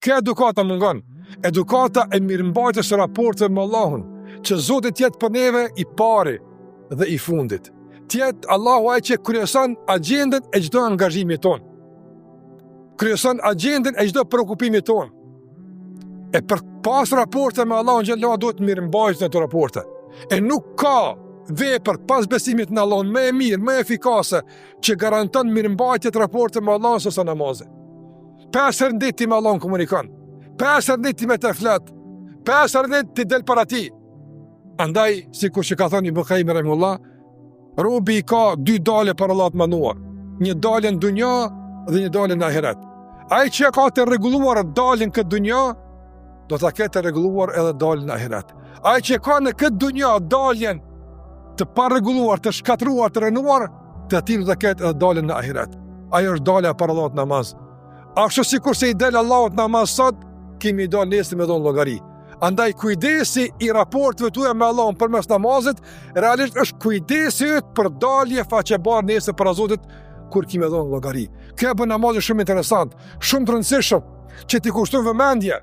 Kjo edukata mungon. Edukata e mirëmbajtjes së raporteve me Allahun, që Zoti tjetë për neve i pari dhe i fundit. Tjetë Allahu ai që kryeson agjendën e çdo angazhimi ton. Kryeson agjendën e çdo preokupimi ton. E për pas raporte me Allahun xhallahu duhet mirëmbajtjes në ato raporte. E nuk ka vepër pas besimit në Allahun më e mirë, më efikase që garanton mirëmbajtje të raporte me Allahun se sa namazi. 5 herë në ditë me Allahun komunikon. 5 herë në ditë me të flet. 5 herë në ditë ti del para ti. Andaj, sikur që ka thënë Ibn Qayyim rahimahullah, robi ka 2 dalje për Allah të manduar. Një dalje në dunja dhe një dalje në ahiret. Ai që ka të rregulluar daljen këtë dunja, do ta ketë të rregulluar edhe daljen në ahiret. Ai që ka në këtë dunja daljen të parregulluar, të shkatruar, të rënuar, të atill do ta ketë edhe daljen në ahiret. Ajo është dalja për Allah të namaz. Ashtu sikur se i del Allahut namaz sot, kemi dal nesër me dhon llogari. Andaj kujdesi i raporteve tuaja me Allahun përmes namazit, realisht është kujdesi yt për dalje faqebar nesër para Zotit kur kemi dhon llogari. Kjo bën namazin shumë interesant, shumë të rëndësishëm, që ti kushton vëmendje